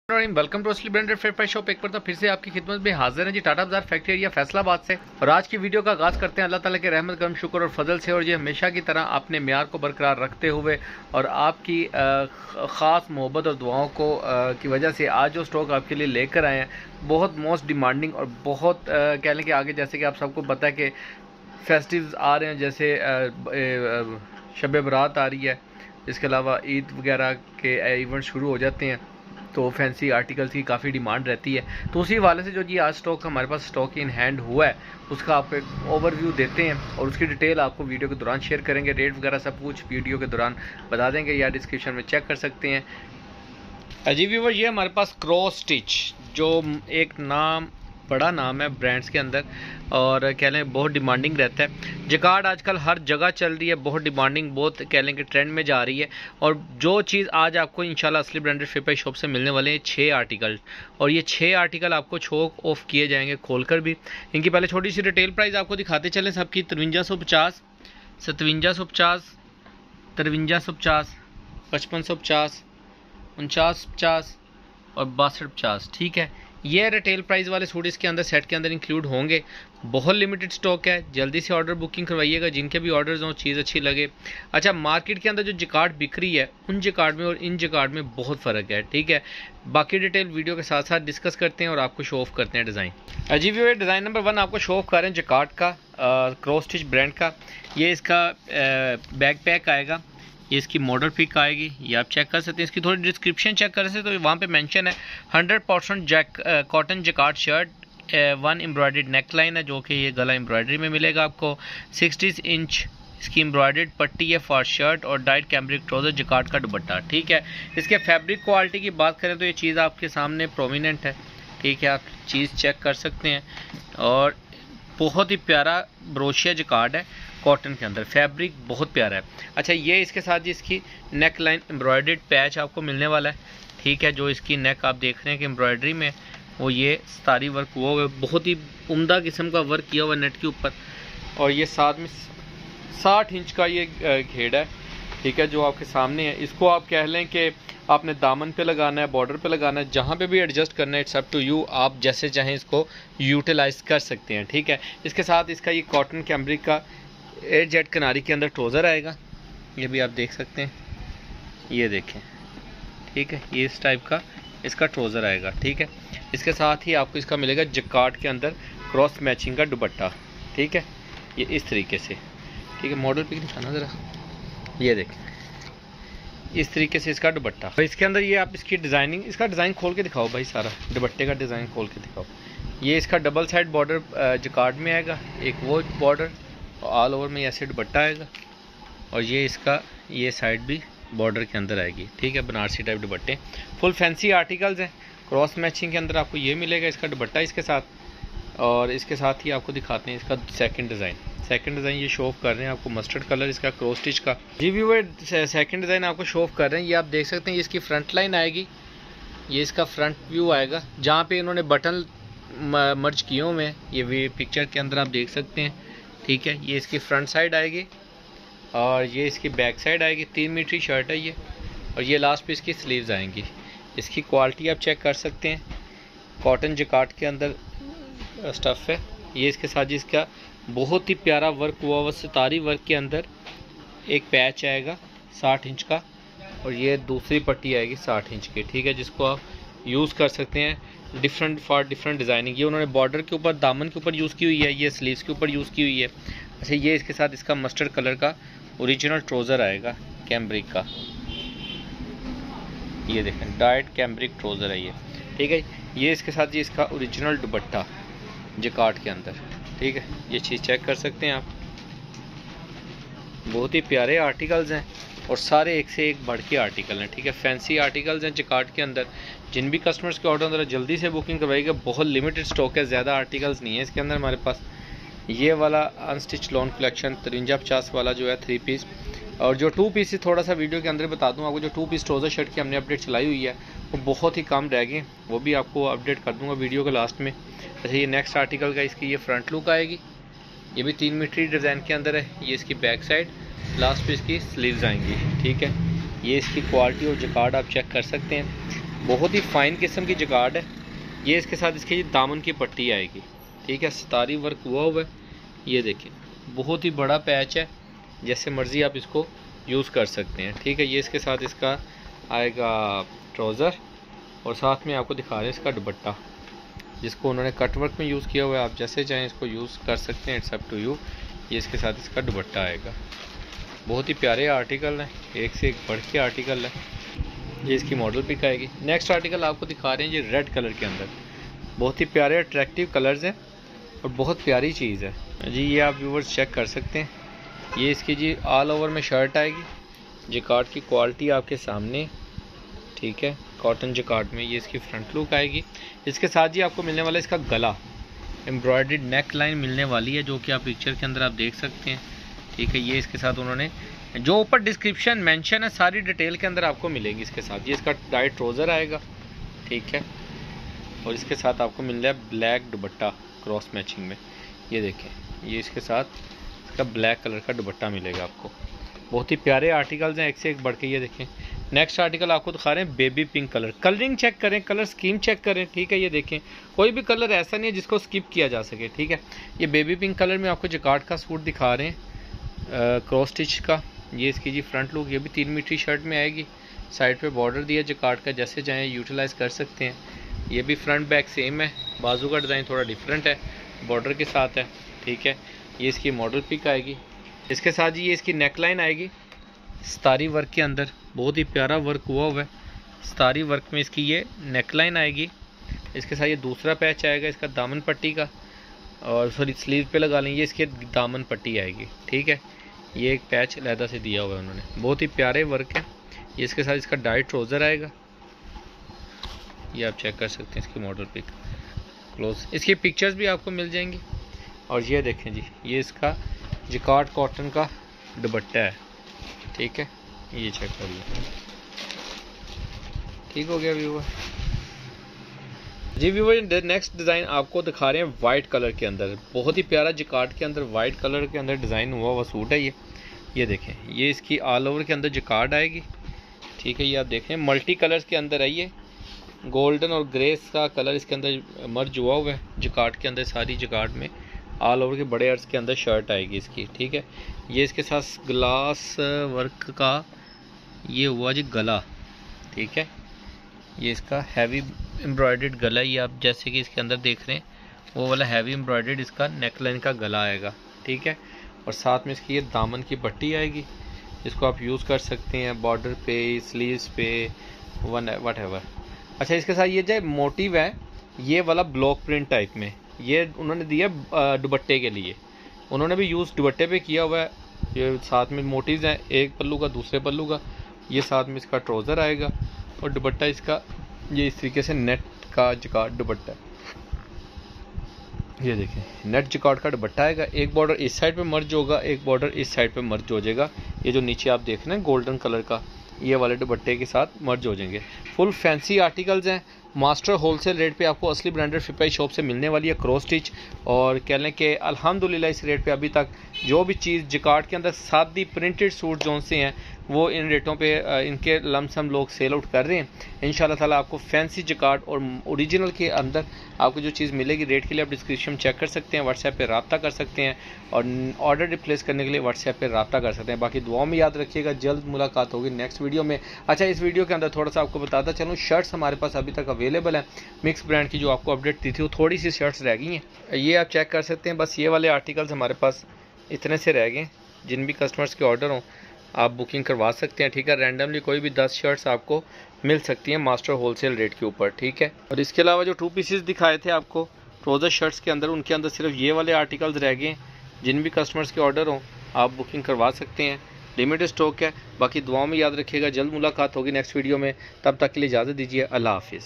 Welcome to असली branded fair price shop. एक बार तो फिर से आपकी खिदमत में हाजिर है जी, टाटा बाजार फैक्ट्री एरिया फैसलाबाद से। और आज की वीडियो का आगाज़ करते हैं अल्लाह ताला के रहमत करम शुक्र और फजल से। और ये हमेशा की तरह अपने म्यार को बरकरार रखते हुए और आपकी ख़ास मोहब्बत और दुआओं को की वजह से आज जो स्टॉक आपके लिए लेकर आए हैं बहुत मोस्ट डिमांडिंग और बहुत कह लें कि आगे जैसे कि आप सबको पता है कि फेस्टिव्स आ रहे हैं, जैसे शब बरात आ रही है, इसके अलावा ईद वगैरह के इवेंट शुरू हो जाते हैं, तो फैंसी आर्टिकल्स की काफ़ी डिमांड रहती है। तो उसी वाले से जो जी आज स्टॉक हमारे पास स्टॉक इन हैंड हुआ है उसका आपको एक ओवरव्यू देते हैं और उसकी डिटेल आपको वीडियो के दौरान शेयर करेंगे। रेट वगैरह सब कुछ वीडियो के दौरान बता देंगे या डिस्क्रिप्शन में चेक कर सकते हैं। अजी व्यूअर, ये हमारे पास क्रॉस स्टिच जो एक बड़ा नाम है ब्रांड्स के अंदर और कह लें बहुत डिमांडिंग रहता है। जकार्ड आजकल हर जगह चल रही है, बहुत डिमांडिंग, बहुत कह लें कि ट्रेंड में जा रही है। और जो चीज़ आज आपको इंशाल्लाह असली ब्रांडेड फेयर प्राइस शॉप से मिलने वाले हैं 6 आर्टिकल, और ये 6 आर्टिकल आपको शो ऑफ किए जाएंगे खोलकर भी। इनकी पहले छोटी सी रिटेल प्राइस आपको दिखाते चलें सबकी। 5350, 5750, 5350, 5550, 4950 और 6250। ठीक है, ये रिटेल प्राइस वाले सूट इसके अंदर सेट के अंदर इंक्लूड होंगे। बहुत लिमिटेड स्टॉक है, जल्दी से ऑर्डर बुकिंग करवाइएगा जिनके भी ऑर्डर्स हों, चीज़ अच्छी लगे। अच्छा, मार्केट के अंदर जो जकार्ड बिक रही है उन जकार्ड में और इन जकार्ड में बहुत फ़र्क है। ठीक है, बाकी डिटेल वीडियो के साथ साथ डिस्कस करते हैं और आपको शो ऑफ करते हैं डिज़ाइन। अजीब ये डिज़ाइन नंबर 1 आपको शो ऑफ कर रहे हैं जकार्ड का, क्रॉस स्टिच ब्रांड का। ये इसका बैक पैक आएगा, ये इसकी मॉडल पिक आएगी, ये आप चेक कर सकते हैं। इसकी थोड़ी डिस्क्रिप्शन चेक कर सकते हैं तो वहाँ पे मेंशन है 100% cotton jacquard shirt, 1 embroidered neck line है जो कि ये गला एम्ब्रॉयडरी में मिलेगा आपको। 60 इंच इसकी एम्ब्रॉयडर्ड पट्टी है फॉर शर्ट और डाइट कैम्ब्रिक ट्राउजर जकार्ड का दुपट्टा। ठीक है, इसके फैब्रिक क्वालिटी की बात करें तो ये चीज़ आपके सामने प्रोमिनेंट है। ठीक है, आप चीज़ चेक कर सकते हैं और बहुत ही प्यारा ब्रोशिया जकार्ड है कॉटन के अंदर, फैब्रिक बहुत प्यारा है। अच्छा, ये इसके साथ जी इसकी नेक लाइन एम्ब्रॉयडर्ड पैच आपको मिलने वाला है। ठीक है, जो इसकी नेक आप देख रहे हैं कि एम्ब्रॉयडरी में वो ये सितारी वर्क हुआ हुआ है, बहुत ही उम्दा किस्म का वर्क किया हुआ नेट के ऊपर। और ये साथ में 60 इंच का ये घेड़ा है। ठीक है, जो आपके सामने है, इसको आप कह लें कि आपने दामन पे लगाना है, बॉर्डर पे लगाना है, जहाँ पे भी एडजस्ट करना है, इट्स अप टू यू, आप जैसे चाहें इसको यूटिलाइज कर सकते हैं। ठीक है, इसके साथ इसका ये कॉटन कैम्ब्रिक का 8 जेट किनारी के अंदर ट्राउज़र आएगा, ये भी आप देख सकते हैं, ये देखें। ठीक है, ये इस टाइप का इसका ट्राउज़र आएगा। ठीक है, इसके साथ ही आपको इसका मिलेगा जकार्ड के अंदर क्रॉस मैचिंग का दुपट्टा। ठीक है, ये इस तरीके से। ठीक है, मॉडल पिक दिखाना ज़रा, ये देखें, इस तरीके से इसका दुपट्टा। तो इसके अंदर ये आप इसकी डिज़ाइनिंग, इसका डिज़ाइन खोल के दिखाओ भाई, सारा दुपट्टे का डिज़ाइन खोल के दिखाओ। ये इसका डबल साइड बॉर्डर जकार्ड में आएगा, एक वो बॉर्डर ऑल ओवर में ऐसे दुपट्टा आएगा, और ये इसका ये साइड भी बॉर्डर के अंदर आएगी। ठीक है, बनारसी टाइप दुपट्टे, फुल फैंसी आर्टिकल्स हैं। क्रॉस मैचिंग के अंदर आपको ये मिलेगा इसका दुपट्टा इसके साथ, और इसके साथ ही आपको दिखाते हैं इसका सेकंड डिज़ाइन ये शो ऑफ कर रहे हैं आपको, मस्टर्ड कलर इसका क्रॉस स्टिच का। जी व्यूअर, सेकंड डिज़ाइन आपको शो ऑफ कर रहे हैं, ये आप देख सकते हैं, ये इसकी फ्रंट लाइन आएगी, ये इसका फ्रंट व्यू आएगा जहाँ पे इन्होंने बटन मर्ज किए हुए हैं, ये पिक्चर के अंदर आप देख सकते हैं। ठीक है, ये इसकी फ्रंट साइड आएगी और ये इसकी बैक साइड आएगी। 3 मीटर शर्ट है ये, और ये लास्ट पे इसकी स्लीव्स आएंगी। इसकी क्वालिटी आप चेक कर सकते हैं, कॉटन जकार्ड के अंदर स्टफ़ है। ये इसके साथ जी इसका बहुत ही प्यारा वर्क हुआ हुआ सितारी वर्क के अंदर एक पैच आएगा 60 इंच का, और ये दूसरी पट्टी आएगी 60 इंच की। ठीक है, जिसको आप यूज़ कर सकते हैं डिफरेंट फॉर डिफरेंट डिज़ाइनिंग। ये उन्होंने बॉर्डर के ऊपर, दामन के ऊपर यूज़ की हुई है, ये स्लीव्स के ऊपर यूज़ की हुई है। अच्छा, ये इसके साथ इसका मस्टर्ड कलर का ओरिजिनल ट्राउज़र आएगा कैम्ब्रिक का, ये देखें, डाइट कैम्ब्रिक ट्राउज़र है ये। ठीक है, ये इसके साथ जी इसका ओरिजिनल दुपट्टा जकार्ड के अंदर। ठीक है, ये चीज़ चेक कर सकते हैं आप, बहुत ही प्यारे आर्टिकल्स हैं और सारे एक से एक बढ़ के आर्टिकल हैं। ठीक है, फैंसी आर्टिकल्स हैं जकार्ड के अंदर। जिन भी कस्टमर्स के ऑर्डर अंदर जल्दी से बुकिंग करवाइएगा, बहुत लिमिटेड स्टॉक है, ज़्यादा आर्टिकल्स नहीं है इसके अंदर हमारे पास। ये वाला अनस्टिच लॉन कलेक्शन 5350 वाला जो है 3 पीस, और जो 2 पीस थोड़ा सा वीडियो के अंदर बता दूँ आपको, जो 2 पीस ट्राउज़र शर्ट की हमने अपडेट चलाई हुई है वो बहुत ही कम रह गए, वो भी आपको अपडेट कर दूँगा वीडियो के लास्ट में। अच्छा, ये नेक्स्ट आर्टिकल का इसकी ये फ्रंट लुक आएगी, ये भी 3 मीटर डिज़ाइन के अंदर है। ये इसकी बैक साइड, लास्ट पे इसकी स्लीव्स आएंगी। ठीक है, ये इसकी क्वालिटी और जकार्ड आप चेक कर सकते हैं। बहुत ही फाइन किस्म की जगाड़ है ये। इसके साथ इसकी ये दामन की पट्टी आएगी, ठीक है, सितारी वर्क हुआ हुआ है। ये देखिए बहुत ही बड़ा पैच है, जैसे मर्ज़ी आप इसको यूज़ कर सकते हैं, ठीक है। ये इसके साथ इसका आएगा ट्राउज़र और साथ में आपको दिखा रहे हैं इसका दुपट्टा, जिसको उन्होंने कट वर्क में यूज़ किया हुआ है। आप जैसे चाहें इसको यूज़ कर सकते हैं, इट्स अप टू यू। ये इसके साथ इसका दुपट्टा आएगा। बहुत ही प्यारे आर्टिकल हैं, एक से एक बढ़ के आर्टिकल है। ये इसकी मॉडल पिक आएगी। नेक्स्ट आर्टिकल आपको दिखा रहे हैं ये रेड कलर के अंदर, बहुत ही प्यारे अट्रैक्टिव कलर्स हैं और बहुत प्यारी चीज़ है जी। ये आप व्यूवर्स चेक कर सकते हैं। ये इसकी जी ऑल ओवर में शर्ट आएगी। जैकार्ड की क्वालिटी आपके सामने, ठीक है, कॉटन जैकार्ड में। ये इसकी फ्रंट लुक आएगी। इसके साथ जी आपको मिलने वाला इसका गला, एम्ब्रॉयडर्ड नेक लाइन मिलने वाली है, जो कि आप पिक्चर के अंदर आप देख सकते हैं, ठीक है। ये इसके साथ उन्होंने जो ऊपर डिस्क्रिप्शन मेंशन है सारी डिटेल के अंदर आपको मिलेगी इसके साथ। ये इसका टाइट ट्राउज़र आएगा, ठीक है, और इसके साथ आपको मिल रहा है ब्लैक दुपट्टा क्रॉस मैचिंग में। ये देखें, ये इसके साथ इसका ब्लैक कलर का दुपट्टा मिलेगा आपको। बहुत ही प्यारे आर्टिकल्स हैं, एक से एक बढ़ के। ये देखें नेक्स्ट आर्टिकल आपको दिखा रहे हैं baby pink colour. Colouring check करें, कलर स्कीम चेक करें, ठीक है। ये देखें कोई भी कलर ऐसा नहीं है जिसको स्किप किया जा सके, ठीक है। ये बेबी पिंक कलर में आपको जैकार्ड का सूट दिखा रहे हैं क्रॉस स्टिच का। ये इसकी जी फ्रंट लुक, ये भी 3 मीटर शर्ट में आएगी। साइड पे बॉर्डर दिया जैकार्ड का, जैसे चाहें यूटिलाइज़ कर सकते हैं। ये भी फ्रंट बैक सेम है, बाजू का डिज़ाइन थोड़ा डिफरेंट है, बॉर्डर के साथ है, ठीक है। ये इसकी मॉडल पिक आएगी। इसके साथ जी ये इसकी नेक लाइन आएगी सितारी वर्क के अंदर, बहुत ही प्यारा वर्क हुआ हुआ है। सितारी वर्क में इसकी ये नेक लाइन आएगी। इसके साथ ये दूसरा पैच आएगा इसका दामन पट्टी का, और सॉरी स्लीव पे लगा लें, ये इसके दामन पट्टी आएगी, ठीक है। ये एक पैच अलहदा से दिया हुआ है उन्होंने, बहुत ही प्यारे वर्क है। ये इसके साथ इसका डाइट ट्राउज़र आएगा। ये आप चेक कर सकते हैं इसकी मॉडल पिक क्लोज, इसकी पिक्चर्स भी आपको मिल जाएंगी। और ये देखें जी, ये इसका जैकार्ड कॉटन का दुपट्टा है, ठीक है। ये चेक करिए, ठीक हो गया व्यूअर जी। व्यूअर नेक्स्ट डिज़ाइन आपको दिखा रहे हैं वाइट कलर के अंदर, बहुत ही प्यारा जैकार्ड के अंदर वाइट कलर के अंदर डिज़ाइन हुआ हुआ सूट है ये। ये देखें, ये इसकी ऑल ओवर के अंदर जैकार्ड आएगी, ठीक है। ये आप देखें मल्टी कलर्स के अंदर है, ये गोल्डन और ग्रे का कलर इसके अंदर मर्ज हुआ हुआ है जैकार्ड के अंदर। सारी जैकार्ड में ऑल ओवर के बड़े अर्ज के अंदर शर्ट आएगी इसकी, ठीक है। ये इसके साथ ग्लास वर्क का ये हुआ जी गला, ठीक है। ये इसका हैवी एम्ब्रॉयडर्ड गला, ये आप जैसे कि इसके अंदर देख रहे हैं वो वाला हैवी एम्ब्रॉयडर्ड इसका नेकलाइन का गला आएगा, ठीक है। और साथ में इसकी ये दामन की पट्टी आएगी, जिसको आप यूज़ कर सकते हैं बॉर्डर पे, स्लीव्स पे, वट एवर। अच्छा, इसके साथ ये जो मोटिव है ये वाला ब्लॉक प्रिंट टाइप में, ये उन्होंने दिया दुपट्टे के लिए, उन्होंने भी यूज़ दुपट्टे पे किया हुआ है। ये साथ में मोटिव्स हैं, एक पल्लू का दूसरे पल्लू का। ये साथ में इसका ट्राउज़र आएगा और दुपट्टा इसका ये इस तरीके से नेट का जैकार्ड दुपट्टा। ये देखें नेट जैकार्ड का दुपट्टा आएगा। एक बॉर्डर इस साइड पे मर्ज होगा, एक बॉर्डर इस साइड पे मर्ज हो जाएगा। ये जो नीचे आप देख रहे हैं गोल्डन कलर का, ये वाले दुपट्टे के साथ मर्ज हो जाएंगे। फुल फैंसी आर्टिकल्स हैं, मास्टर होलसेल रेट पे आपको असली ब्रांडेड फिपाई शॉप से मिलने वाली है क्रॉस स्टिच। और कह लें कि अल्हम्दुलिल्लाह इस रेट पे अभी तक जो भी चीज़ जैकार्ड के अंदर सादी प्रिंटेड सूट जो से हैं वो इन रेटों पे इनके लमसम लोग सेल आउट कर रहे हैं। इंशाल्लाह ताला आपको फैंसी जैकार्ड और ओरिजिनल के अंदर आपको जो चीज़ मिलेगी, रेट के लिए आप डिस्क्रिप्शन चेक कर सकते हैं, व्हाट्सएप पे रब्ता कर सकते हैं और ऑर्डर रिप्लेस करने के लिए व्हाट्सएप पे रब्ता कर सकते हैं। बाकी दुआओं में याद रखिएगा, जल्द मुलाकात होगी नेक्स्ट वीडियो में। अच्छा, इस वीडियो के अंदर थोड़ा सा आपको बताता चलूँ, शर्ट्स हमारे पास अभी तक अवेलेबल है मिक्स ब्रांड की, जो आपको अपडेट दी थी वो थोड़ी सी शर्ट्स रह गई हैं, ये आप चेक कर सकते हैं। बस ये वाले आर्टिकल्स हमारे पास इतने से रह गए। जिन भी कस्टमर्स के ऑर्डर हों आप बुकिंग करवा सकते हैं, ठीक है। रैंडमली कोई भी 10 शर्ट्स आपको मिल सकती हैं मास्टर होलसेल रेट के ऊपर, ठीक है। और इसके अलावा जो 2 पीसेस दिखाए थे आपको ट्राउज़र शर्ट्स के अंदर, उनके अंदर सिर्फ ये वाले आर्टिकल्स रह गए। जिन भी कस्टमर्स के ऑर्डर हों आप बुकिंग करवा सकते हैं, लिमिटेड स्टॉक है। बाकी दुआओं में याद रखिएगा, जल्द मुलाकात होगी नेक्स्ट वीडियो में, तब तक के लिए इजाज़त दीजिए, अल्लाह हाफिज़।